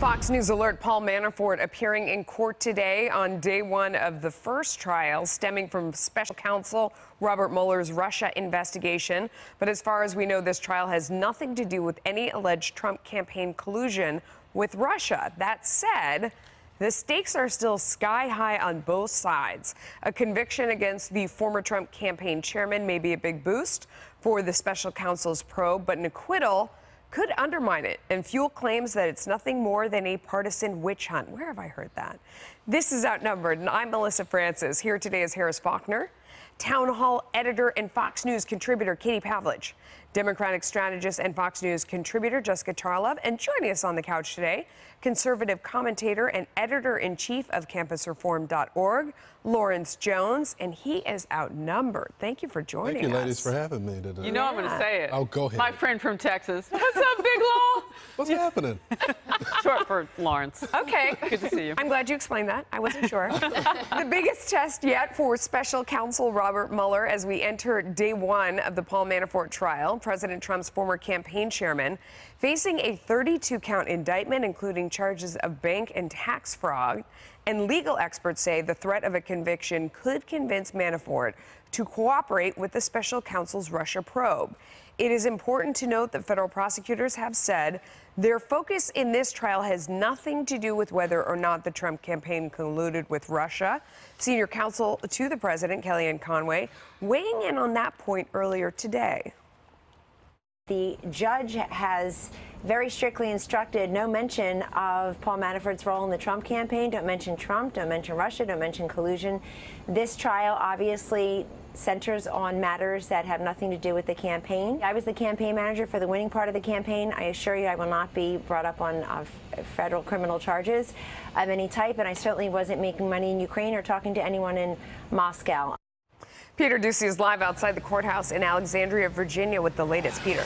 Fox News alert: Paul Manafort appearing in court today on day one of the first trial stemming from special counsel Robert Mueller's Russia investigation. But as far as we know, this trial has nothing to do with any alleged Trump campaign collusion with Russia. That said, the stakes are still sky high on both sides. A conviction against the former Trump campaign chairman may be a big boost for the special counsel's probe, but an acquittal could undermine it and fuel claims that it's nothing more than a partisan witch hunt. Where have I heard that? This is Outnumbered, and I'm Melissa Francis. Here today is Harris Faulkner, Town Hall editor and Fox News contributor Katie Pavlich, Democratic strategist and Fox News contributor Jessica Charlov, and joining us on the couch today, conservative commentator and editor-in-chief of CampusReform.org, Lawrence Jones, and he is outnumbered. Thank you for joining us. Thank you, ladies, for having me today. You know I'm going to say it. Oh, go ahead. My friend from Texas. What's up, Big Law? What's happening? Short for Lawrence. Okay. Good to see you. I'm glad you explained that. I wasn't sure. The biggest test yet for special counsel Robert Mueller as we enter day one of the Paul Manafort trial. President Trump's former campaign chairman facing a 32-count indictment, including charges of bank and tax fraud. And legal experts say the threat of a conviction could convince Manafort to cooperate with the special counsel's Russia probe. It is important to note that federal prosecutors have said their focus in this trial has nothing to do with whether or not the Trump campaign colluded with Russia. Senior counsel to the president, Kellyanne Conway, weighing in on that point earlier today. The judge has very strictly instructed no mention of Paul Manafort's role in the Trump campaign. Don't mention Trump, don't mention Russia, don't mention collusion. This trial obviously centers on matters that have nothing to do with the campaign. I was the campaign manager for the winning part of the campaign. I assure you I will not be brought up on federal criminal charges of any type, and I certainly wasn't making money in Ukraine or talking to anyone in Moscow. Peter Ducey is live outside the courthouse in Alexandria, Virginia with the latest. Peter.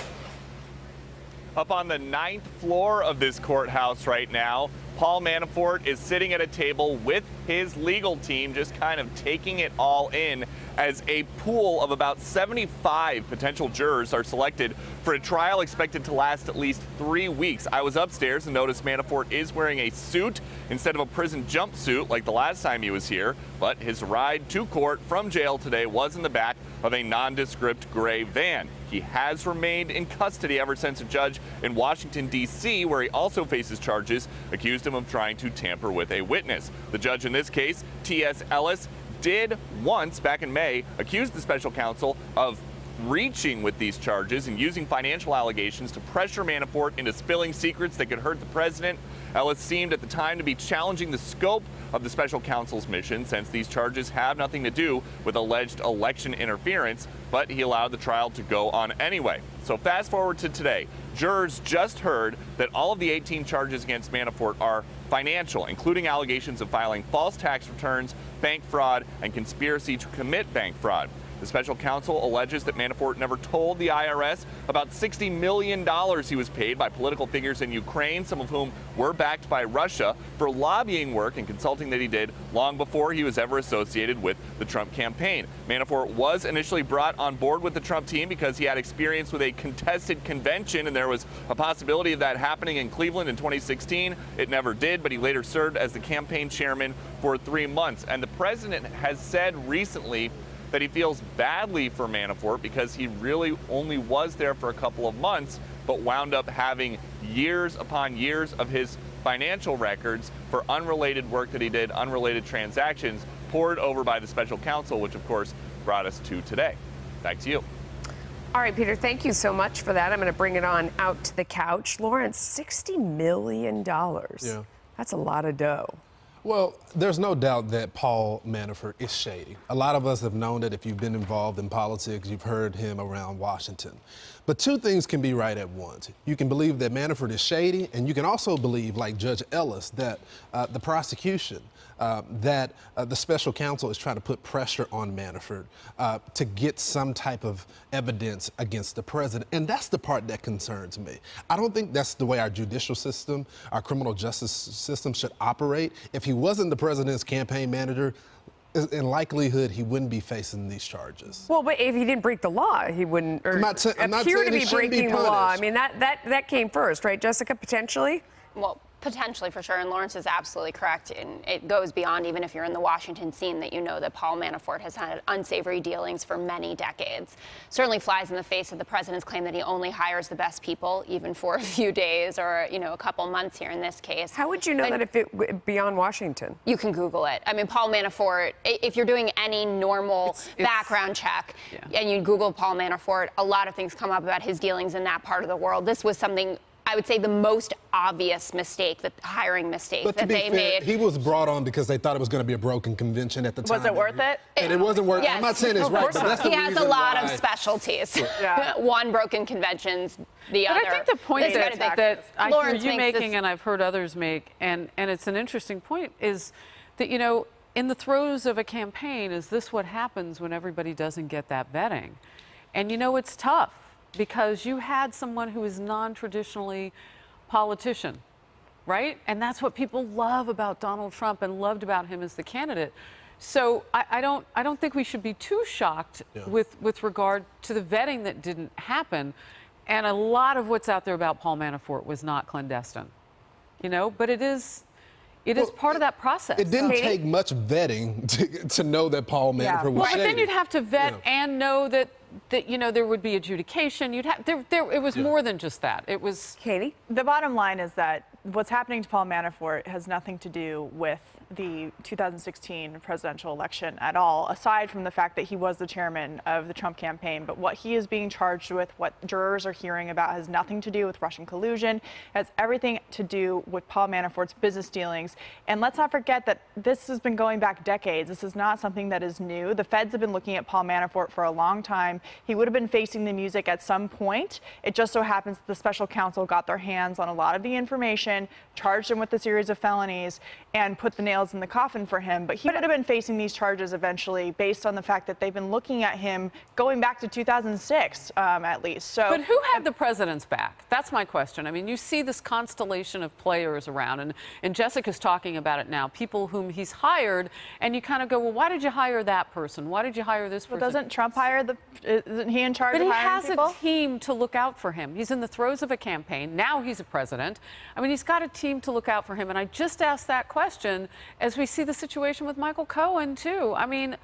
Up on the 9th floor of this courthouse right now, Paul Manafort is sitting at a table with his legal team, just kind of taking it all in as a pool of about 75 potential jurors are selected for a trial expected to last at least 3 weeks. I was upstairs and noticed Manafort is wearing a suit instead of a prison jumpsuit like the last time he was here, but his ride to court from jail today was in the back of a nondescript gray van. He has remained in custody ever since a judge in Washington, D.C., where he also faces charges, accused him of trying to tamper with a witness. The judge in this case, T.S. Ellis, did once, back in May, accuse the special counsel of reaching with these charges and using financial allegations to pressure Manafort into spilling secrets that could hurt the president. Ellis seemed at the time to be challenging the scope of the special counsel's mission, since these charges have nothing to do with alleged election interference, but he allowed the trial to go on anyway. So fast forward to today. Jurors just heard that all of the 18 charges against Manafort are financial, including allegations of filing false tax returns, bank fraud, and conspiracy to commit bank fraud. The special counsel alleges that Manafort never told the IRS about $60 million he was paid by political figures in Ukraine, some of whom were backed by Russia, for lobbying work and consulting that he did long before he was ever associated with the Trump campaign. Manafort was initially brought on board with the Trump team because he had experience with a contested convention, and there was a possibility of that happening in Cleveland in 2016. It never did, but he later served as the campaign chairman for 3 months. And the president has said recently that he feels badly for Manafort because he really only was there for a couple of months, but wound up having years upon years of his financial records for unrelated work that he did, unrelated transactions, poured over by the special counsel, which of course brought us to today. Back to you. All right, Peter, thank you so much for that. I'm going to bring it on out to the couch. Lawrence, $60 million. Yeah. That's a lot of dough. Well, there's no doubt that Paul Manafort is shady. A lot of us have known that. If you've been involved in politics, you've heard him around Washington. But two things can be right at once. You can believe that Manafort is shady, and you can also believe, like Judge Ellis, that the prosecution, that the special counsel is trying to put pressure on Manafort to get some type of evidence against the president. And that's the part that concerns me. I don't think that's the way our judicial system, our criminal justice system should operate. If he wasn't the president's campaign manager, in likelihood, he wouldn't be facing these charges. Well, but if he didn't break the law, he wouldn't I'm not appear to be breaking the law. I mean, that came first, right, Jessica, potentially? Well, Potentially, for sure. And Lawrence is absolutely correct. And it goes beyond even if you're in the Washington scene that you know that Paul Manafort has had unsavory dealings for many decades. Certainly flies in the face of the president's claim that he only hires the best people, even for a few days or, you know, a couple months here in this case. How would you know that if it beyond Washington? You can Google it. I mean, Paul Manafort, if you're doing any normal background check and you Google Paul Manafort, a lot of things come up about his dealings in that part of the world. This was something, I would say, the most obvious mistake, the hiring mistake that they made. He was brought on because they thought it was going to be a broken convention at the time. Was it worth it? And it wasn't worth it. I'm not saying it's right, but that's the he has a reason lot of why. specialties. Yeah. One, broken conventions, the other. But I think the point that I hear you making and I've heard others make, and it's an interesting point, is that, you know, in the throes of a campaign, is this what happens when everybody doesn't get that vetting? And, you know, it's tough because you had someone who is non-traditionally politician, right? And that's what people love about Donald Trump and loved about him as the candidate. So I don't think we should be too shocked with regard to the vetting that didn't happen. And a lot of what's out there about Paul Manafort was not clandestine, you know, but it is part of that process. It didn't take much vetting to know that Paul Manafort was shady. But then you'd have to vet and know that you know, there would be adjudication. You'd have it was more than just that. It was Katie. The bottom line is that what's happening to Paul Manafort has nothing to do with the 2016 presidential election at all, aside from the fact that he was the chairman of the Trump campaign. But what he is being charged with, what jurors are hearing about, has nothing to do with Russian collusion, has everything to do with Paul Manafort's business dealings. And let's not forget that this has been going back decades. This is not something that is new. The feds have been looking at Paul Manafort for a long time. He would have been facing the music at some point. It just so happens that the special counsel got their hands on a lot of the information, charged him with a series of felonies, and put the nails in the coffin for him. But he would have been facing these charges eventually based on the fact that they've been looking at him going back to 2006, at least. So, but who had the president's back? That's my question. I mean, you see this constellation of players around, and Jessica's talking about it now, people whom he's hired, and you kind of go, well, why did you hire that person? Why did you hire this person? Well, doesn't Trump hire isn't he in charge of hiring people? But he has a team to look out for him. He's in the throes of a campaign. Now he's a president. I mean, he's got a team to look out for him. And I just asked that question as we see the situation with Michael Cohen, too. I mean,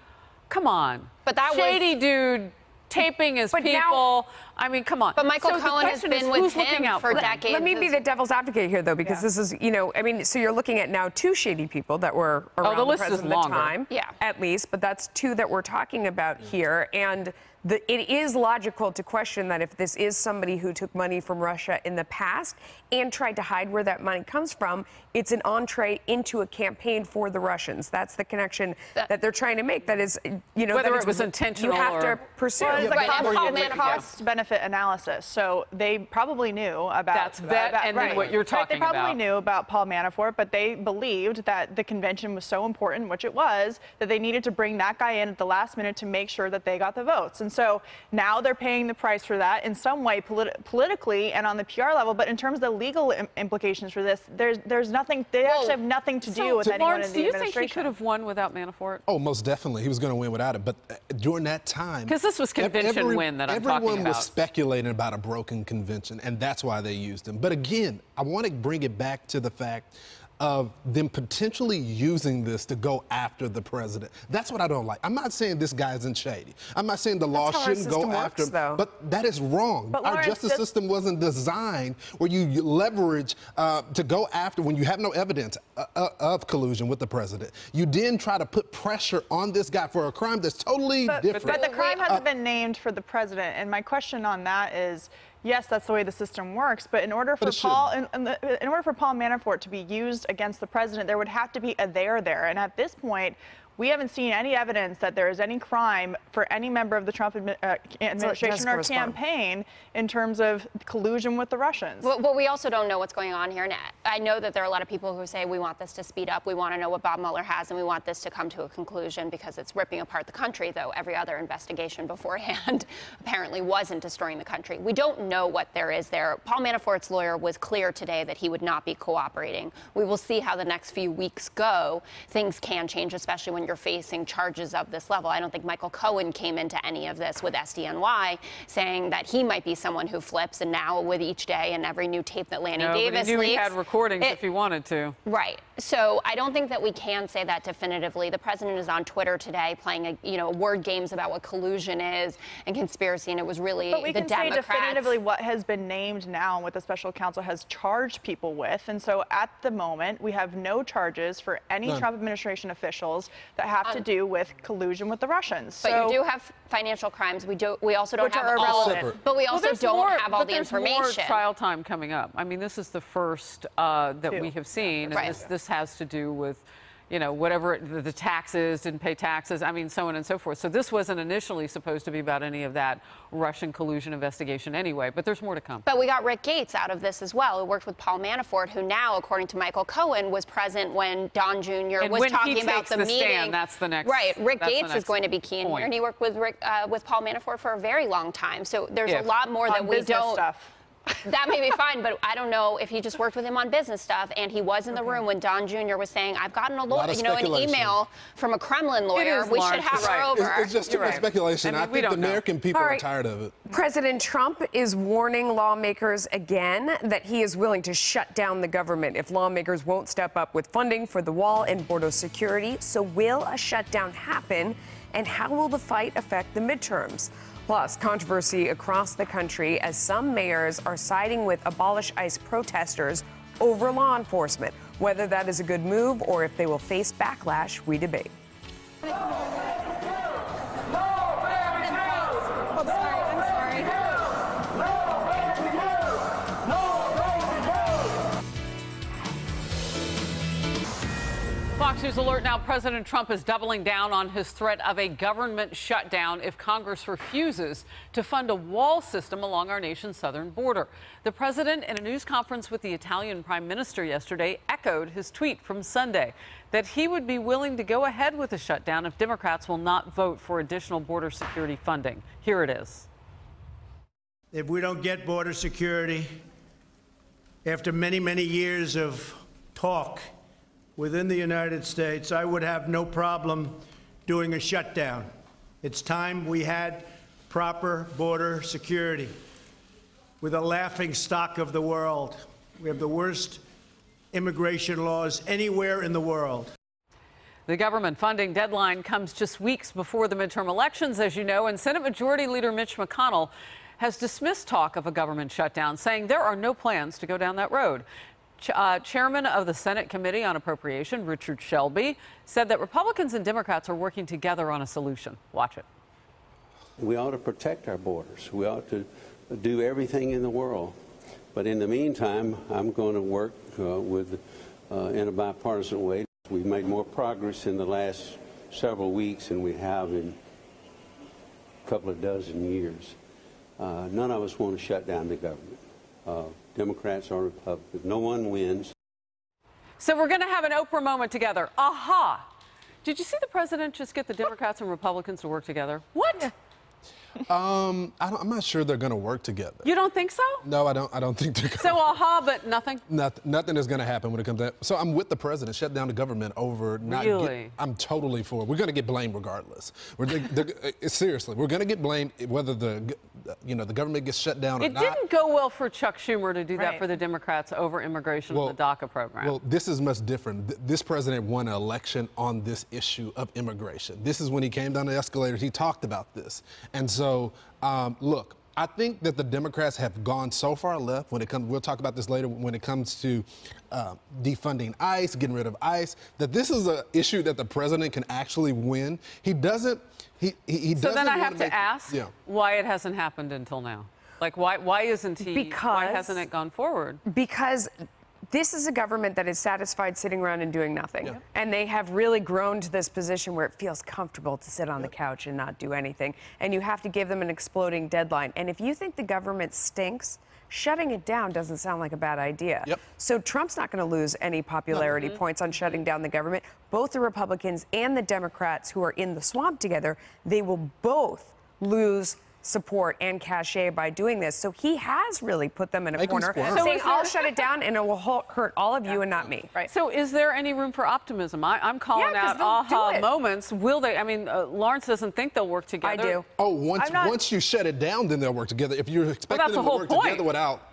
come on. But that shady dude taping his people. Now, I mean, come on. But Michael Cohen has been with him for decades. Let me be the devil's advocate here, though, because this is, you know, I mean, so you're looking at now two shady people that were around the president at the time, at least, but that's two that we're talking about here. And it is logical to question that if this is somebody who took money from Russia in the past and tried to hide where that money comes from, it's an entree into a campaign for the Russians. That's the connection that they're trying to make. That is, you know, whether it was intentional, you have to pursue. Well, it's a cost-benefit analysis, so they probably knew about then what you're talking about. They probably knew about Paul Manafort, but they believed that the convention was so important, which it was, that they needed to bring that guy in at the last minute to make sure that they got the votes. And so now they're paying the price for that in some way, politically and on the PR level. But in terms of the legal implications for this, there's nothing. They actually have nothing to do with anyone Lawrence, in the do you administration. think he could have won without Manafort? Oh, most definitely. He was going to win without it. But during that time, because this was convention win that I'm talking about. Everyone was speculating about a broken convention, and that's why they used him. But again, I want to bring it back to the fact of them potentially using this to go after the president. That's what I don't like. I'm not saying this guy isn't shady. I'm not saying the law shouldn't go after him, but that is wrong. But our justice system wasn't designed where you leverage to go after when you have no evidence of collusion with the president. You then try to put pressure on this guy for a crime that's totally different. But the crime hasn't been named for the president. And my question on that is, yes, that's the way the system works. But in order for Paul Manafort to be used against the president, there would have to be a there there. And at this point, we haven't seen any evidence that there is any crime for any member of the Trump administration or campaign in terms of collusion with the Russians. Well, we also don't know what's going on here. And I know that there are a lot of people who say we want this to speed up. We want to know what Bob Mueller has, and we want this to come to a conclusion because it's ripping apart the country, though every other investigation beforehand apparently wasn't destroying the country. We don't know what there is there. Paul Manafort's lawyer was clear today that he would not be cooperating. We will see how the next few weeks go. Things can change, especially when you're facing charges of this level. I don't think Michael Cohen came into any of this with SDNY saying that he might be someone who flips, and now with each day and every new tape that Lanny Davis leaks, recordings if he wanted to. Right. So I don't think that we can say that definitively. The president is on Twitter today playing, word games about what collusion is and conspiracy, and it was really the Democrats. But we can say definitively what has been named now and what the special counsel has charged people with. And so at the moment, we have no charges for any Trump administration officials that have to do with collusion with the Russians. But you do have financial crimes. We also don't have all of it. But we also don't have all the information. There's more trial time coming up. I mean, this is the first that we have seen. And this has to do with, whatever the taxes, didn't pay taxes, I mean, so on and so forth. So this wasn't initially supposed to be about any of that Russian collusion investigation anyway, but there's more to come. But we got Rick Gates out of this as well, who worked with Paul Manafort, who now, according to Michael Cohen, was present when Don Jr. was talking about the meeting. Stand, that's the next. Right. Rick Gates is going to be key in here, and he worked with Paul Manafort for a very long time. So there's a lot more that we don't. That may be fine, but I don't know if he just worked with him on business stuff, and he was in the room when Don Jr. was saying, "I've gotten an email from a Kremlin lawyer. We should have her over." It's just too much speculation. I think the American people are tired of it. President Trump is warning lawmakers again that he is willing to shut down the government if lawmakers won't step up with funding for the wall and border security. So will a shutdown happen, and how will the fight affect the midterms? Plus, controversy across the country as some mayors are siding with Abolish ICE protesters over law enforcement. Whether that is a good move or if they will face backlash, we debate. Fox News alert now. President Trump is doubling down on his threat of a government shutdown if Congress refuses to fund a wall system along our nation's southern border. The president, in a news conference with the Italian prime minister yesterday, echoed his tweet from Sunday that he would be willing to go ahead with a shutdown if Democrats will not vote for additional border security funding. Here it is. If we don't get border security, after many, many years of talk within the United States, I would have no problem doing a shutdown. It's time we had proper border security. We're the laughing stock of the world. We have the worst immigration laws anywhere in the world. The government funding deadline comes just weeks before the midterm elections, as you know, and Senate Majority Leader Mitch McConnell has dismissed talk of a government shutdown, saying there are no plans to go down that road. Chairman of the Senate Committee on Appropriation, Richard Shelby, said that Republicans and Democrats are working together on a solution. Watch it. We ought to protect our borders. We ought to do everything in the world. But in the meantime, I'm going to work in a bipartisan way. We've made more progress in the last several weeks than we have in a couple of dozen years. None of us want to shut down the government. Democrats or Republicans. No one wins. So we're going to have an Oprah moment together. Aha! Did you see the president just get the Democrats and Republicans to work together? What? I'm not sure they're going to work together. You don't think so? No, I don't think they're going to. So aha, but nothing? Nothing is going to happen when it comes to that. So I'm with the president. Shut down the government over not really? I'm totally for it. We're going to get blamed regardless. Seriously, we're going to get blamed whether the government gets shut down or not. It didn't go well for Chuck Schumer to do that for the Democrats over immigration and the DACA program. Well, this is much different. This president won an election on this issue of immigration. This is when he came down the escalators. He talked about this. And so, look, I think that the Democrats have gone so far left when it comes, we'll talk about this later, when it comes to defunding ICE, getting rid of ICE, that this is an issue that the president can actually win. He doesn't, he doesn't. So then I have to ask why it hasn't happened until now. Like, why isn't he, why hasn't it gone forward? Because this is a government that is satisfied sitting around and doing nothing. Yeah. And they have really grown to this position where it feels comfortable to sit on the couch and not do anything. And you have to give them an exploding deadline. And if you think the government stinks, shutting it down doesn't sound like a bad idea. Yep. So Trump's not going to lose any popularity points on shutting down the government. Both the Republicans and the Democrats who are in the swamp together, they will both lose support and cachet by doing this. So he has really put them in a corner, saying, I'll shut it down and it will hurt all of you and not me. Right. So is there any room for optimism? I'm calling out aha moments. Will they? I mean, Lawrence doesn't think they'll work together. I do. Oh, once you shut it down, then they'll work together. If you're expecting them to work together without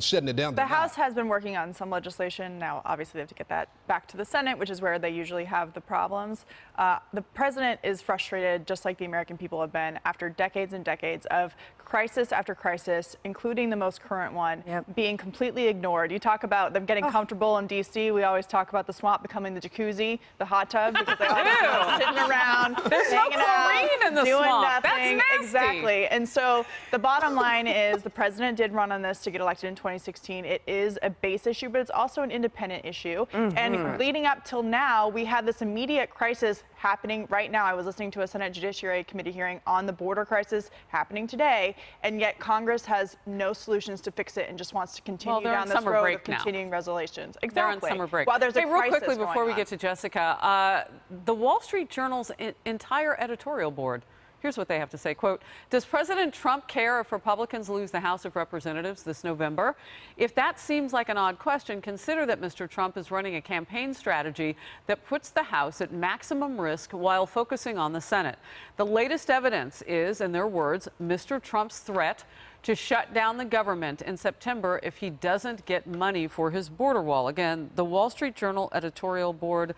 shutting it down. The House has been working on some legislation. Now, obviously, they have to get that back to the Senate, which is where they usually have the problems. The president is frustrated, just like the American people have been, after decades and decades of crisis after crisis, including the most current one, being completely ignored. You talk about them getting comfortable in D.C. We always talk about the swamp becoming the jacuzzi, the hot tub, because they all just sitting around, there's no chlorine in the doing swamp. nothing. That's nasty. Exactly. And so the bottom line is the president did run on this to get elected in 2016. It is a base issue, but it's also an independent issue. And leading up till now, we have this immediate crisis happening right now. I was listening to a Senate Judiciary Committee hearing on the border crisis happening today, and yet Congress has no solutions to fix it and just wants to continue down this road of continuing resolutions. Exactly. They're on summer break. Well, there's a real crisis quickly before we on. get to Jessica, the Wall Street Journal's entire editorial board, here's what they have to say, quote, does President Trump care if Republicans lose the House of Representatives this November? If that seems like an odd question, consider that Mr. Trump is running a campaign strategy that puts the House at maximum risk while focusing on the Senate. The latest evidence is, in their words, Mr. Trump's threat to shut down the government in September if he doesn't get money for his border wall. Again, the Wall Street Journal editorial board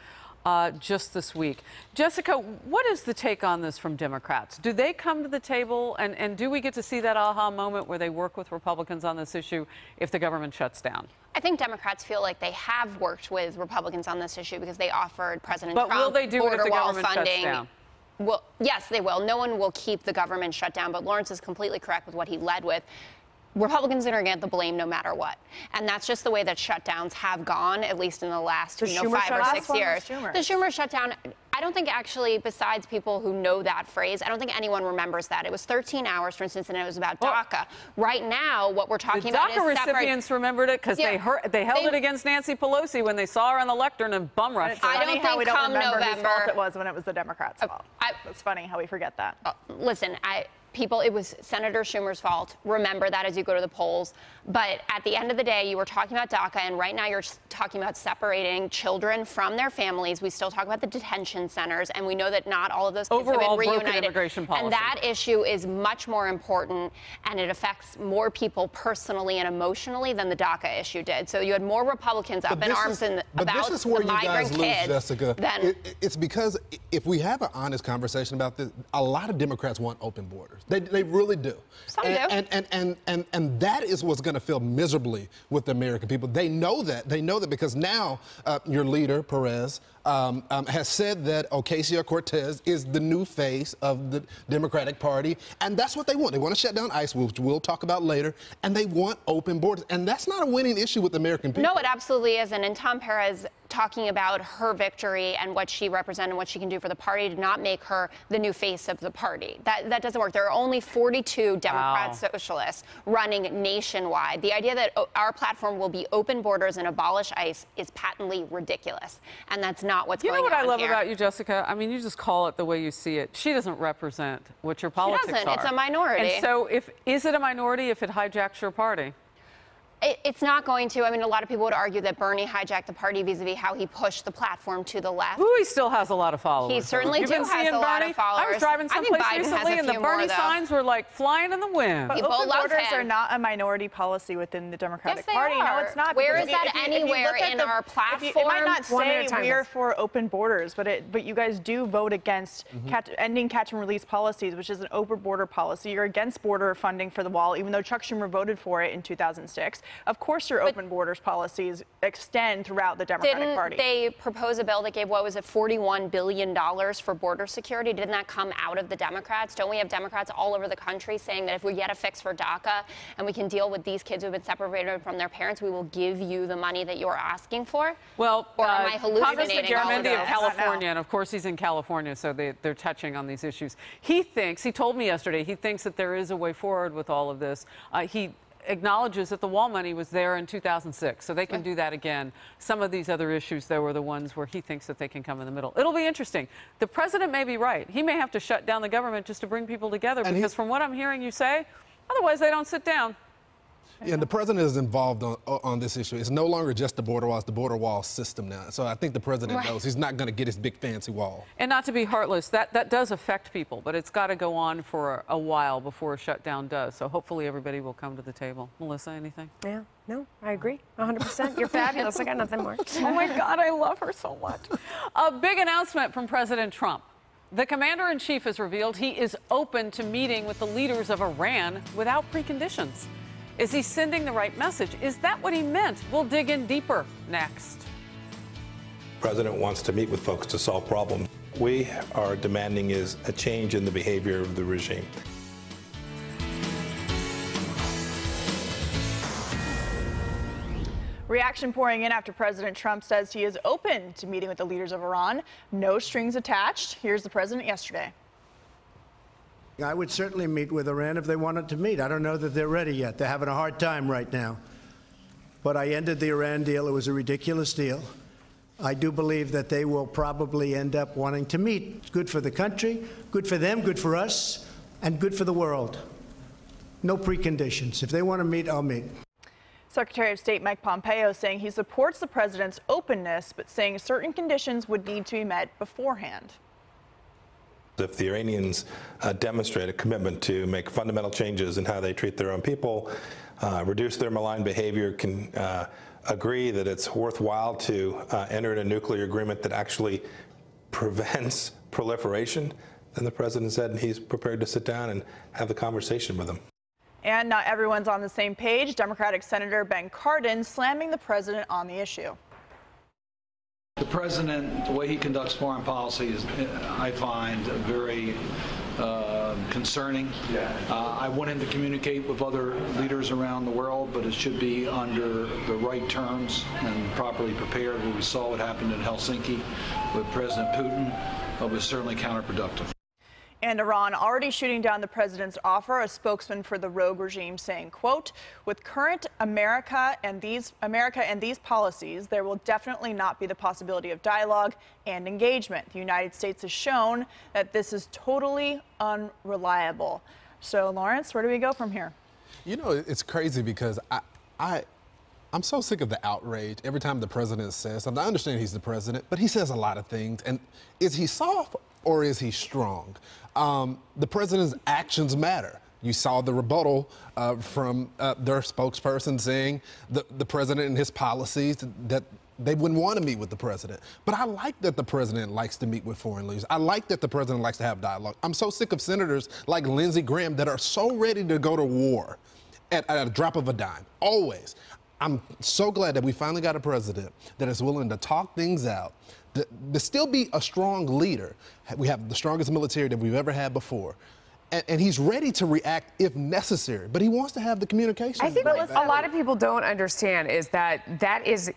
just this week. Jessica, what is the take on this from Democrats? Do they come to the table and do we get to see that aha moment where they work with Republicans on this issue if the government shuts down? I think Democrats feel like they have worked with Republicans on this issue because they offered President But Trump will they do it if border the wall government funding. shuts down? Well, yes, they will. No one will keep the government shut down, but Lawrence is completely correct with what he led with. Republicans are going to get the blame no matter what. And that's just the way that shutdowns have gone, at least in the last 5 or 6 years. The Schumer shutdown, I don't think actually, besides people who know that phrase, I don't think anyone remembers that. It was 13 hours, for instance, and it was about DACA. Right now, what we're talking about is DACA recipients remembered it because they held it against Nancy Pelosi when they saw her on the lectern and bum rushed her. I don't think come November, whose fault it was when it was the Democrats' fault. It's funny how we forget that. Listen, it was Senator Schumer's fault. Remember that as you go to the polls. But at the end of the day, you were talking about DACA, and right now you're talking about separating children from their families. We still talk about the detention centers, and we know that not all of those kids have been reunited. Immigration policy. And that issue is much more important, and it affects more people personally and emotionally than the DACA issue did. So you had more Republicans up in arms about the migrant kids. Jessica. It's because if we have an honest conversation about this, a lot of Democrats want open borders. They really do. Some do. And that is what's going to feel miserably with the American people. They know that. They know that because now your leader, Perez, has said that Ocasio-Cortez is the new face of the Democratic Party. And that's what they want. They want to shut down ICE, which we'll talk about later. And they want open borders. And that's not a winning issue with the American people. No, it absolutely isn't. And Tom Perez talking about her victory and what she represented and what she can do for the party did not make her the new face of the party. That doesn't work. There are only 42 Democrat socialists running nationwide. The idea that our platform will be open borders and abolish ICE is patently ridiculous. And that's not what's going on here. You know what I love about you, Jessica? I mean, you just call it the way you see it. She doesn't represent what your politics are. She doesn't. It's a minority. And so is it a minority if it hijacks your party? It's not going to. I mean, a lot of people would argue that Bernie hijacked the party vis-a-vis how he pushed the platform to the left. Ooh, he still has a lot of followers. He certainly has a lot of followers. I was driving someplace recently, and the Bernie signs were like flying in the wind. But open borders are not a minority policy within the Democratic Party. Are. No, it's not. Where is that anywhere in our platform? It might not say we are for open borders, but you guys do vote against ending catch and release policies, which is an open border policy. You're against border funding for the wall, even though Chuck Schumer voted for it in 2006. Of course, you're open borders policies extend throughout the Democratic Party. Didn't they propose a bill that gave, what was it, $41 billion for border security? Didn't that come out of the Democrats? Don't we have Democrats all over the country saying that if we get a fix for DACA and we can deal with these kids who have been separated from their parents, we will give you the money that you're asking for? Well, or am I hallucinating? Congressman Garamendi of California, and of course he's in California, so they're touching on these issues. He told me yesterday, he thinks that there is a way forward with all of this. He acknowledges that the wall money was there in 2006, so they can do that again. Some of these other issues, though, were the ones where he thinks that they can come in the middle. It'll be interesting. The president may be right. He may have to shut down the government just to bring people together, because from what I'm hearing you say, otherwise they don't sit down. Yeah, and the president is involved on this issue. It's no longer just the border wall, it's the border wall system now. So I think the president knows he's not going to get his big fancy wall. And not to be heartless, that does affect people, but it's got to go on for a while before a shutdown does. So hopefully everybody will come to the table. Melissa, anything? Yeah, no, I agree 100%. You're fabulous. I got nothing more. Oh my God, I love her so much. A big announcement from President Trump. The commander-in-chief has revealed he is open to meeting with the leaders of Iran without preconditions. Is he sending the right message? Is that what he meant? We'll dig in deeper next. The president wants to meet with folks to solve problems. We are demanding is a change in the behavior of the regime. Reaction pouring in after President Trump says he is open to meeting with the leaders of Iran. No strings attached. Here's the president yesterday. I would certainly meet with Iran if they wanted to meet. I don't know that they're ready yet. They're having a hard time right now. But I ended the Iran deal. It was a ridiculous deal. I do believe that they will probably end up wanting to meet. It's good for the country, good for them, good for us, and good for the world. No preconditions. If they want to meet, I'll meet. Secretary of State Mike Pompeo saying he supports the president's openness, but saying certain conditions would need to be met beforehand. If the Iranians demonstrate a commitment to make fundamental changes in how they treat their own people, reduce their malign behavior, can agree that it's worthwhile to enter in a nuclear agreement that actually prevents proliferation, then the president said he's prepared to sit down and have the conversation with them. And not everyone's on the same page. Democratic Senator Ben Cardin slamming the president on the issue. The president, the way he conducts foreign policy is, I find, very concerning. I want him to communicate with other leaders around the world, but it should be under the right terms and properly prepared. We saw what happened in Helsinki with President Putin. It was certainly counterproductive. And Iran already shooting down the president's offer, a spokesman for the rogue regime saying, quote, with current America and these policies, there will definitely not be the possibility of dialogue and engagement. The United States has shown that this is totally unreliable. So, Lawrence, where do we go from here? You know, it's crazy because I'm so sick of the outrage every time the president says something. I understand he's the president, but he says a lot of things. And is he soft or is he strong? The president's actions matter. You saw the rebuttal from their spokesperson saying the president and his policies that they wouldn't want to meet with the president. But I like that the president likes to meet with foreign leaders. I like that the president likes to have dialogue. I'm so sick of senators like Lindsey Graham that are so ready to go to war at a drop of a dime, always. I'm so glad that we finally got a president that is willing to talk things out, to still be a strong leader. We have the strongest military that we've ever had before. And he's ready to react if necessary, but he wants to have the communication. I think what a lot of people don't understand is that is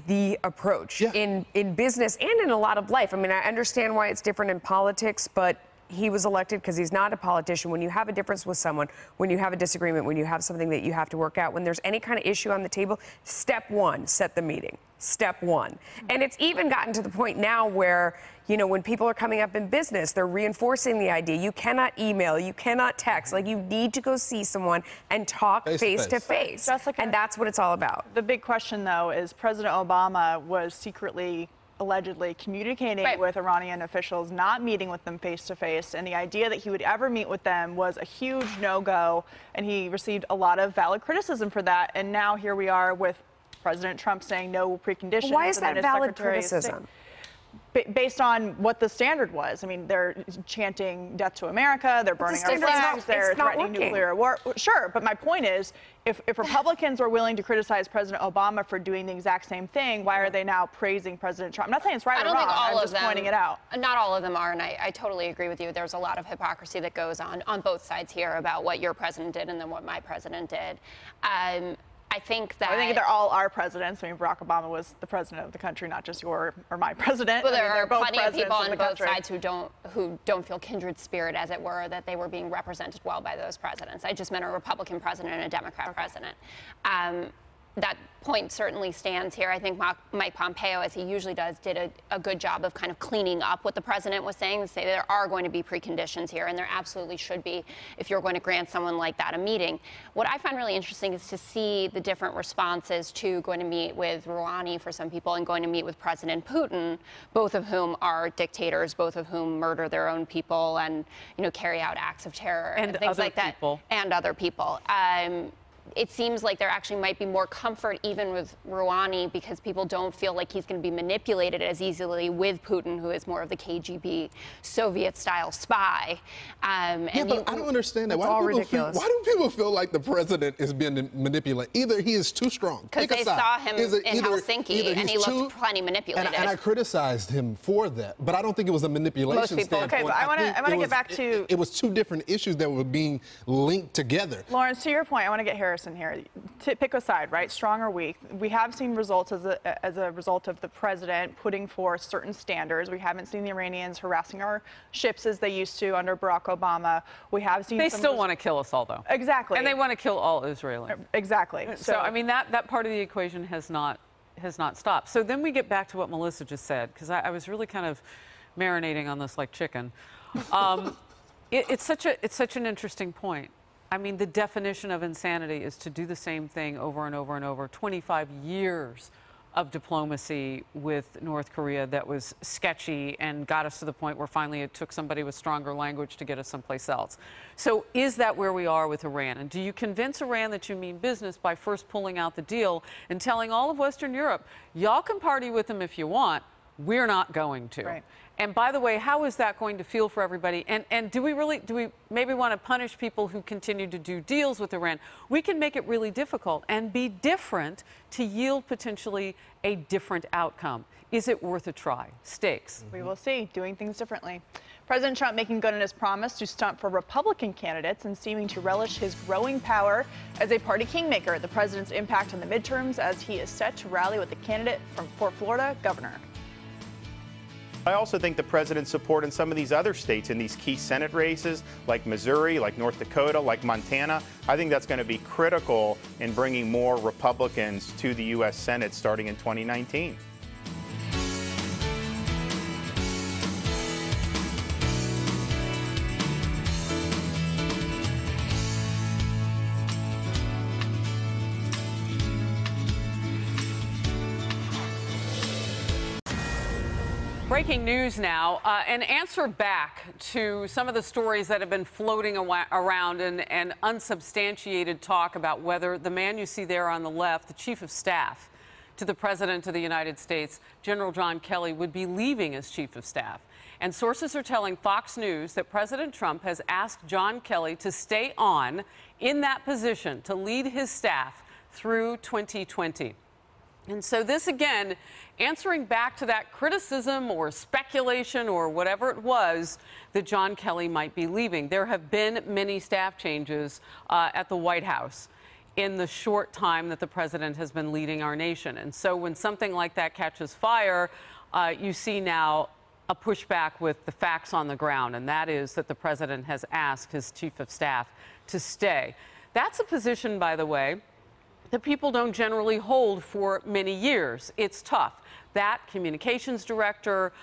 the approach in business and in a lot of life. I mean, I understand why it's different in politics, but he was elected because he's not a politician. When you have a difference with someone, when you have a disagreement, when you have something that you have to work out, when there's any kind of issue on the table, step one, set the meeting. Step one. And it's even gotten to the point now where, you know, when people are coming up in business, they're reinforcing the idea. You cannot email, you cannot text. Like, you need to go see someone and talk face to face. And that's what it's all about. The big question, though, is President Obama was secretly, allegedly communicating with Iranian officials, not meeting with them face to face. And the idea that he would ever meet with them was a huge no-go. And he received a lot of valid criticism for that. And now here we are with President Trump saying no preconditions. Why is that valid criticism? Based on what the standard was. I mean, they're chanting death to America, they're burning our flags, they're threatening nuclear war. Sure, but my point is, if Republicans were willing to criticize President Obama for doing the exact same thing, why are they now praising President Trump? I'm not saying it's right or wrong, I'm just pointing it out. Not all of them are, and I totally agree with you. There's a lot of hypocrisy that goes on both sides here about what your president did and then what my president did. I think they're all our presidents. I mean, Barack Obama was the president of the country, not just your or my president. Well, there are plenty of people on both sides who don't feel kindred spirit, as it were, that they were being represented well by those presidents. I just meant a Republican president and a Democrat president. that point certainly stands here. I think Mike Pompeo, as he usually does, did a good job of kind of cleaning up what the president was saying, to say there are going to be preconditions here, and there absolutely should be if you're going to grant someone like that a meeting. What I find really interesting is to see the different responses to going to meet with Rouhani for some people and going to meet with President Putin, both of whom are dictators, both of whom murder their own people and, you know, carry out acts of terror and things like that. And other people. It seems like there actually might be more comfort even with Rouhani because people don't feel like he's going to be manipulated as easily with Putin, who is more of the KGB Soviet-style spy. But I don't understand that. Why do people feel like the president is being manipulated? Either he is too strong. Because they saw him in Helsinki, and he looked plenty manipulated. And I criticized him for that, but I don't think it was a manipulation standpoint. Okay, but I want to get back to... It was two different issues that were being linked together. Lawrence, to your point, I want to get Harrison here. To pick a side, right? Strong or weak. We have seen results as a result of the president putting forth certain standards. We haven't seen the Iranians harassing our ships as they used to under Barack Obama. We have seen... They still want to kill us all, though. Exactly. And they want to kill all Israelis. Exactly. So I mean, that part of the equation has not stopped. So then we get back to what Melissa just said, because I was really kind of marinating on this like chicken. It's such an interesting point. I mean, the definition of insanity is to do the same thing over and over and over. 25 years of diplomacy with North Korea that was sketchy and got us to the point where finally it took somebody with stronger language to get us someplace else. So is that where we are with Iran? And do you convince Iran that you mean business by first pulling out the deal and telling all of Western Europe, y'all can party with them if you want, we're not going to. Right. And by the way, how is that going to feel for everybody? And do we maybe want to punish people who continue to do deals with Iran? We can make it really difficult and be different to yield potentially a different outcome. Is it worth a try? Stakes. We will see. Doing things differently. President Trump making good on his promise to stunt for Republican candidates and seeming to relish his growing power as a party kingmaker. The president's impact on the midterms as he is set to rally with the candidate for Florida governor. I also think the president's support in some of these other states in these key Senate races, like Missouri, like North Dakota, like Montana, I think that's going to be critical in bringing more Republicans to the U.S. Senate starting in 2019. Breaking news now, an answer back to some of the stories that have been floating around and unsubstantiated talk about whether the man you see there on the left, the chief of staff to the president of the United States, General John Kelly, would be leaving as chief of staff. And sources are telling Fox News that President Trump has asked John Kelly to stay on in that position to lead his staff through 2020. And so this, again, answering back to that criticism or speculation or whatever it was that John Kelly might be leaving. There have been many staff changes at the White House in the short time that the president has been leading our nation. And so when something like that catches fire, you see now a pushback with the facts on the ground, and that is that the president has asked his chief of staff to stay. That's a position, by the way, that people don't generally hold for many years. It's tough. That, communications director,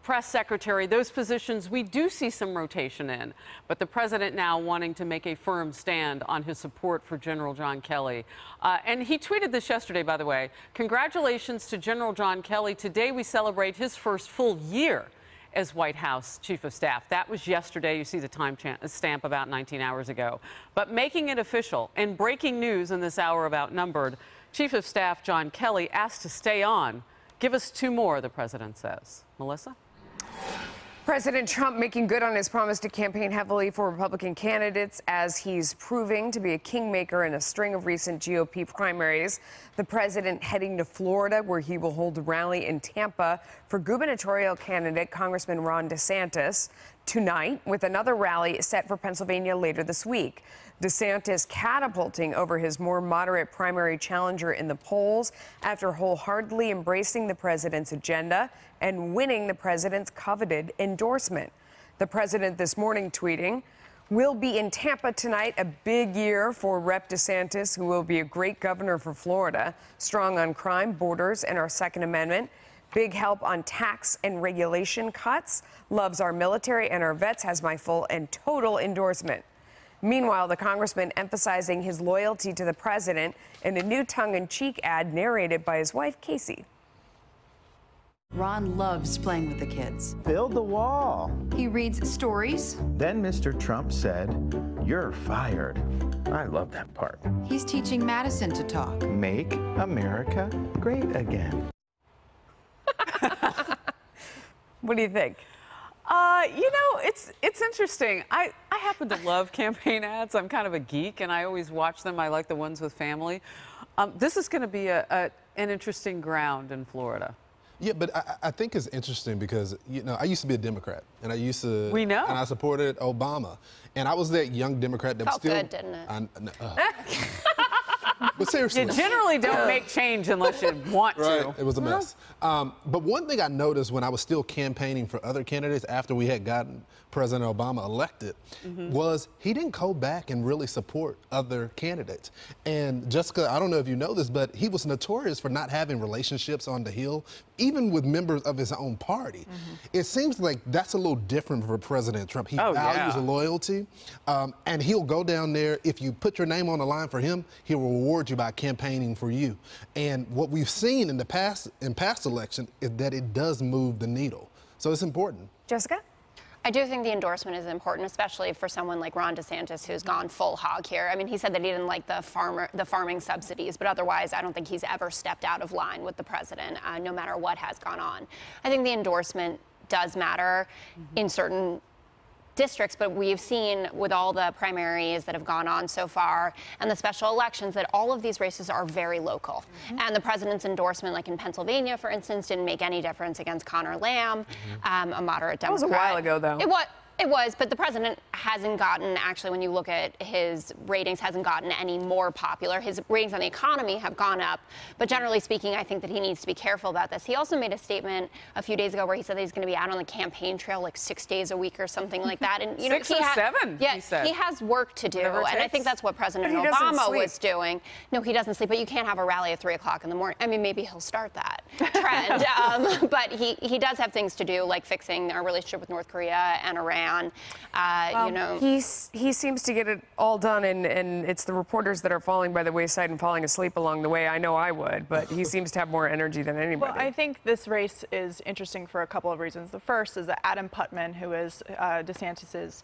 press secretary, those positions, we do see some rotation in. But the president now wanting to make a firm stand on his support for General John Kelly. And he tweeted this yesterday, by the way. Congratulations to General John Kelly. Today we celebrate his first full year as White House Chief of Staff. That was yesterday. You see the time stamp about 19 hours ago. But making it official and breaking news in this hour of Outnumbered, Chief of Staff John Kelly asked to stay on. Give us two more, the president says. Melissa? President Trump making good on his promise to campaign heavily for Republican candidates as he's proving to be a kingmaker in a string of recent GOP primaries. The president heading to Florida, where he will hold a rally in Tampa for gubernatorial candidate Congressman Ron DeSantis tonight, with another rally set for Pennsylvania later this week. DeSantis catapulting over his more moderate primary challenger in the polls after wholeheartedly embracing the president's agenda and winning the president's coveted endorsement. The president this morning tweeting, We'll be in Tampa tonight, a big year for Rep. DeSantis, who will be a great governor for Florida, strong on crime, borders, and our Second Amendment. Big help on tax and regulation cuts, loves our military and our vets, has my full and total endorsement. Meanwhile, the congressman emphasizing his loyalty to the president in a new tongue-in-cheek ad narrated by his wife, Casey. Ron loves playing with the kids. Build the wall. He reads stories. Then Mr. Trump said, "You're fired." I love that part. He's teaching Madison to talk. Make America great again. What do you think? You know, it's interesting. I happen to love campaign ads. I'm kind of a geek, and I always watch them. I like the ones with family. This is going to be an interesting ground in Florida. Yeah, but I think it's interesting because, you know, I used to be a Democrat, and I used to... We know. And I supported Obama. And I was that young Democrat that Felt still... good, didn't it? But seriously. You generally don't make change unless you want to. It was a mess. But one thing I noticed when I was still campaigning for other candidates after we had gotten President Obama elected was he didn't go back and really support other candidates. And Jessica, I don't know if you know this, but he was notorious for not having relationships on the Hill, even with members of his own party. It seems like that's a little different for President Trump. He values loyalty, and he'll go down there. If you put your name on the line for him, he'll reward you by campaigning for you. And what we've seen in past election is that it does move the needle. So it's important. Jessica? I do think the endorsement is important, especially for someone like Ron DeSantis, who's gone full hog here. I mean, he said that he didn't like the farming subsidies, but otherwise, I don't think he's ever stepped out of line with the president, no matter what has gone on. I think the endorsement does matter in certain districts, but we've seen with all the primaries that have gone on so far and the special elections that all of these races are very local. And the president's endorsement, like in Pennsylvania, for instance, didn't make any difference against Connor Lamb, a moderate Democrat. That was a while ago, though. It was, but the president hasn't gotten, actually, when you look at his ratings, hasn't gotten any more popular. His ratings on the economy have gone up, but generally speaking, I think that he needs to be careful about this. He also made a statement a few days ago where he said that he's going to be out on the campaign trail like 6 days a week or something like that. And you know, 6 or 7, yeah, he said. He has work to do, and I think that's what President Obama was doing. No, he doesn't sleep, but you can't have a rally at 3 o'clock in the morning. I mean, maybe he'll start that trend, but he does have things to do, like fixing our relationship with North Korea and Iran. You know, he seems to get it all done, and it's the reporters that are falling by the wayside and falling asleep along the way. I know I would, but he seems to have more energy than anybody. Well, I think this race is interesting for a couple of reasons. The first is that Adam Putman, who is DeSantis's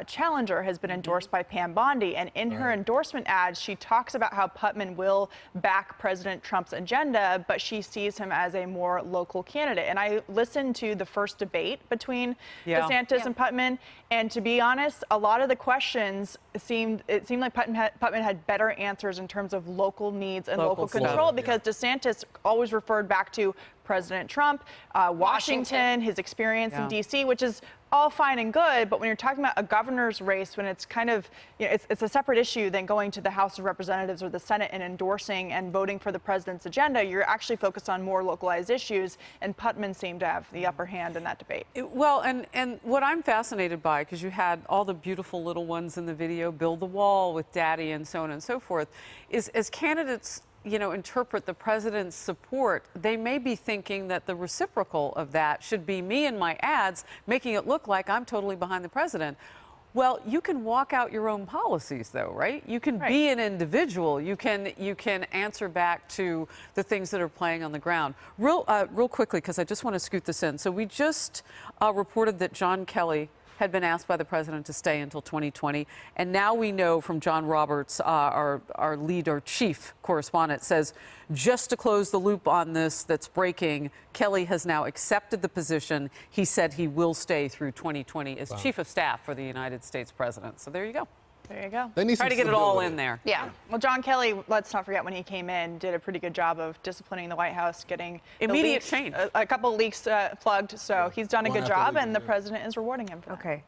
challenger, has been endorsed by Pam Bondi, and in her endorsement ad, she talks about how Putman will back President Trump's agenda, but she sees him as a more local candidate. And I listened to the first debate between DeSantis and Putman, and to be honest, a lot of the questions seemed like Putman had better answers in terms of local needs and local control, because DeSantis always referred back to President Trump, Washington, his experience in D.C., which is all fine and good, but when you're talking about a governor's race, when it's kind of, you know, it's a separate issue than going to the House of Representatives or the Senate and endorsing and voting for the president's agenda, you're actually focused on more localized issues, and Putman seemed to have the upper hand in that debate. Well, and what I'm fascinated by, because you had all the beautiful little ones in the video, build the wall with daddy and so on and so forth, is as candidates, you know, interpret the president's support, they may be thinking that the reciprocal of that should be me and my ads making it look like I'm totally behind the president. Well, you can walk out your own policies, though, right? You can be an individual. You can answer back to the things that are playing on the ground. Real quickly, because I just want to scoot this in. So we just reported that John Kelly had been asked by the president to stay until 2020. And now we know from John Roberts, our chief correspondent, says, just to close the loop on this that's breaking, Kelly has now accepted the position. He said he will stay through 2020 as chief of staff for the United States president. So there you go. There you go. They need Try to get it all in there. Yeah. Well, John Kelly, let's not forget, when he came in, did a pretty good job of disciplining the White House, getting immediate change. A couple of leaks plugged. So he's done a good job, and the president is rewarding him for that. Okay.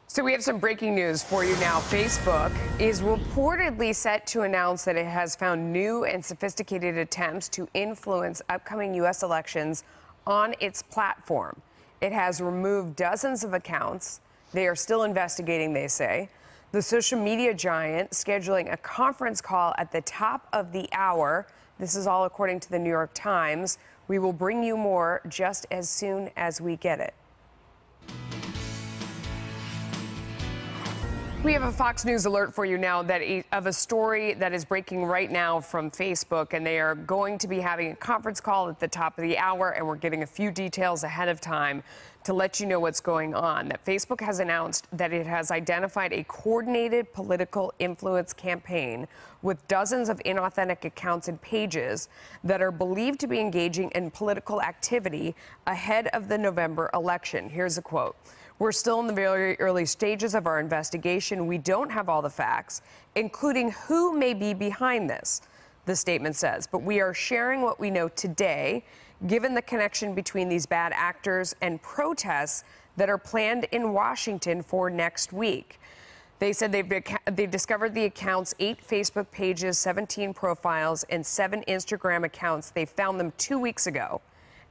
So we have some breaking news for you now. Facebook is reportedly set to announce that it has found new and sophisticated attempts to influence upcoming U.S. elections on its platform. It has removed dozens of accounts They are still investigating, they say. The social media giant scheduling a conference call at the top of the hour. This is all according to the New York Times. We will bring you more just as soon as we get it. We have a Fox News alert for you now of a story that is breaking right now from Facebook, and they are going to be having a conference call at the top of the hour, and we're getting a few details ahead of time to let you know what's going on. That Facebook has announced that it has identified a coordinated political influence campaign with dozens of inauthentic accounts and pages that are believed to be engaging in political activity ahead of the November election. Here's a quote. We're still in the very early stages of our investigation. We don't have all the facts, including who may be behind this, the statement says. But we are sharing what we know today, given the connection between these bad actors and protests that are planned in Washington for next week. They said they've discovered the accounts, 8 Facebook pages, 17 profiles, and 7 Instagram accounts. They found them 2 weeks ago.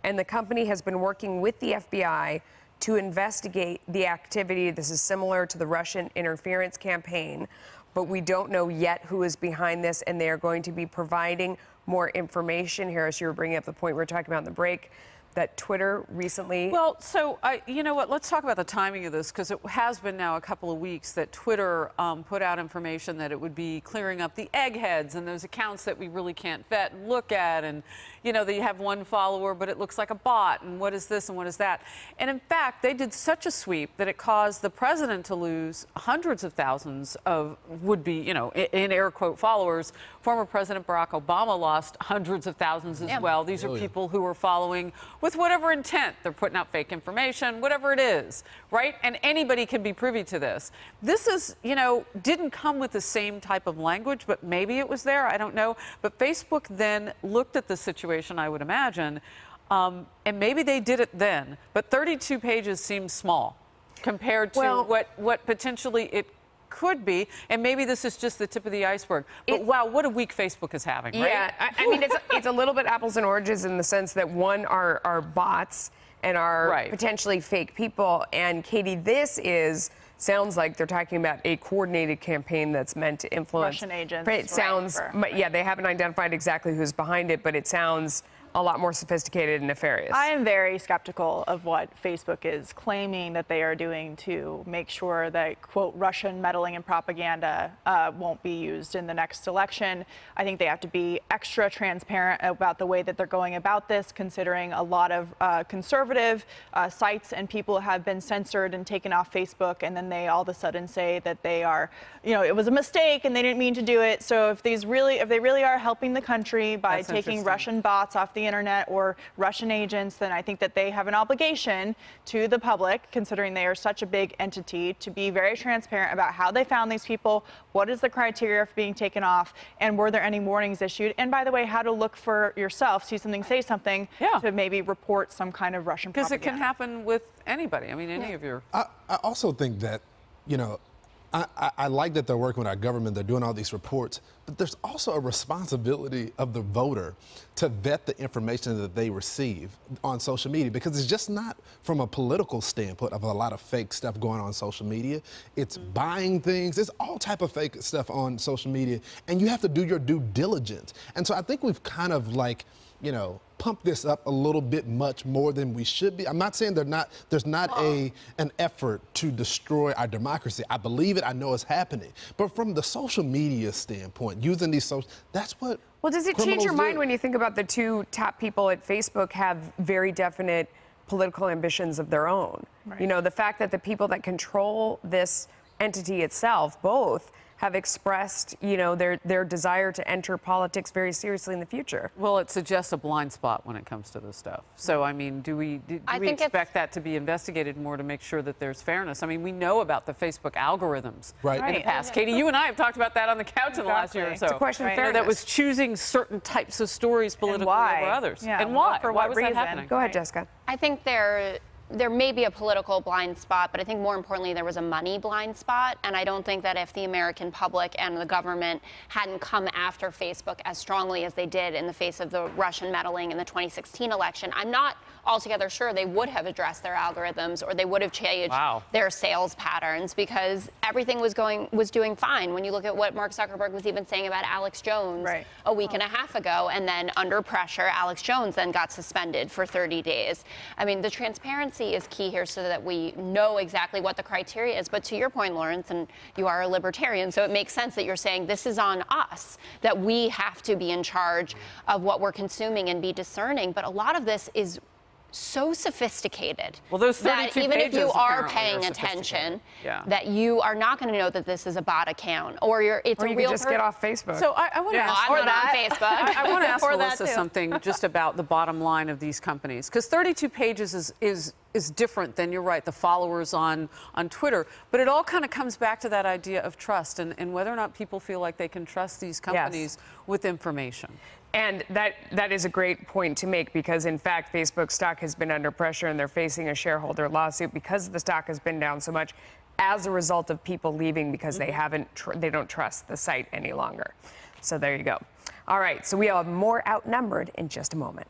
And the company has been working with the FBI to investigate the activity. This is similar to the Russian interference campaign, but we don't know yet who is behind this, and they are going to be providing more information. Harris, you were bringing up the point we were talking about in the break, that Twitter recently... Well, so, you know what, let's talk about the timing of this, because it has been now a couple of weeks that Twitter put out information that it would be clearing up the eggheads and those accounts that we really can't vet and look at, and, you know, that you have one follower, but it looks like a bot, and what is this and what is that? And in fact, they did such a sweep that it caused the president to lose hundreds of thousands of would-be, you know, in air quote followers. Former President Barack Obama lost hundreds of thousands as well. These are people who are following with whatever intent. They're putting out fake information, whatever it is, right? And anybody can be privy to this. This is, you know, didn't come with the same type of language, but maybe it was there. I don't know. But Facebook then looked at the situation, I would imagine, and maybe they did it then. But 32 pages seems small compared to what potentially it could be, and maybe this is just the tip of the iceberg. But wow, what a week Facebook is having, right? Yeah, I mean, it's a little bit apples and oranges in the sense that one are bots and are potentially fake people. And Katie, this sounds like they're talking about a coordinated campaign that's meant to influence Russian agents. It sounds, yeah, they haven't identified exactly who's behind it, but it sounds a lot more sophisticated and nefarious. I am very skeptical of what Facebook is claiming that they are doing to make sure that, quote, Russian meddling and propaganda won't be used in the next election. I think they have to be extra transparent about the way that they're going about this, considering a lot of conservative sites and people have been censored and taken off Facebook, and then they all of a sudden say that they are, you know, it was a mistake and they didn't mean to do it. So if they really are helping the country by taking Russian bots off the internet or Russian agents, then I think that they have an obligation to the public, considering they are such a big entity, to be very transparent about how they found these people, what is the criteria for being taken off, and were there any warnings issued, and by the way, how to look for yourself, see something, say something, to maybe report some kind of Russian propaganda. Because it can happen with anybody. I mean, any of your... I also think that, you know, I like that they're working with our government, they're doing all these reports, but there's also a responsibility of the voter to vet the information that they receive on social media, because it's just not from a political standpoint of a lot of fake stuff going on social media. It's buying things, it's all type of fake stuff on social media, and you have to do your due diligence. And so I think we've kind of like, you know, pump this up a little bit much more than we should be. I'm not saying there's not an effort to destroy our democracy. I believe it, I know it's happening. But from the social media standpoint, using these social, that's what Well, does it change your mind when you think about the two top people at Facebook have very definite political ambitions of their own? Right. You know, the fact that the people that control this entity itself both have expressed, you know, their desire to enter politics very seriously in the future. Well, it suggests a blind spot when it comes to this stuff. So, I mean, do we expect that to be investigated more to make sure that there's fairness? I mean, we know about the Facebook algorithms in the past. Katie, you and I have talked about that on the couch in the last year or so. It's a question of fairness. That was choosing certain types of stories politically over others. Yeah. And why? For Why what was reason? that happening? Go ahead, Jessica. I think they're there may be a political blind spot, but I think more importantly, there was a money blind spot. And I don't think that if the American public and the government hadn't come after Facebook as strongly as they did in the face of the Russian meddling in the 2016 election, I'm not altogether sure they would have addressed their algorithms or they would have changed their sales patterns, because everything was doing fine. When you look at what Mark Zuckerberg was even saying about Alex Jones a week and a half ago, and then under pressure, Alex Jones then got suspended for 30 days. I mean, the transparency is key here so that we know exactly what the criteria is. But to your point, Lawrence, and you are a libertarian, so it makes sense that you're saying this is on us, that we have to be in charge of what we're consuming and be discerning. But a lot of this is so sophisticated that even if you are paying attention, that you are not going to know that this is a bot account or it's or a you real could just get off Facebook. So I want to ask, I'm not on Facebook. I want to ask Melissa something just about the bottom line of these companies, because 32 pages is different than, you're right, the followers on Twitter. But it all kind of comes back to that idea of trust and whether or not people feel like they can trust these companies with information. And that is a great point to make, because in fact Facebook stock has been under pressure and they're facing a shareholder lawsuit because the stock has been down so much as a result of people leaving because they don't trust the site any longer. So there you go. All right, so we have more Outnumbered in just a moment.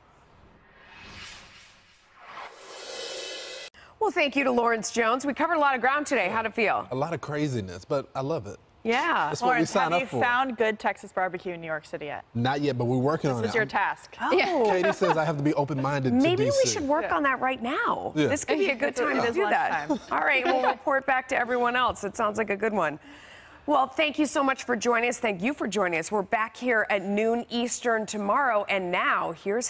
Well, thank you to Lawrence Jones. We covered a lot of ground today. How'd it feel? A lot of craziness, but I love it. Yeah. That's what we sign up for. Have you found good Texas barbecue in New York City yet? Not yet, but we're working on it. This is your task. Oh. Katie says I have to be open-minded. Maybe to DC. we should work on that right now. Yeah. This could be a good time to do that. All right, we'll report back to everyone else. It sounds like a good one. Well, thank you so much for joining us. Thank you for joining us. We're back here at noon Eastern tomorrow. And now, here's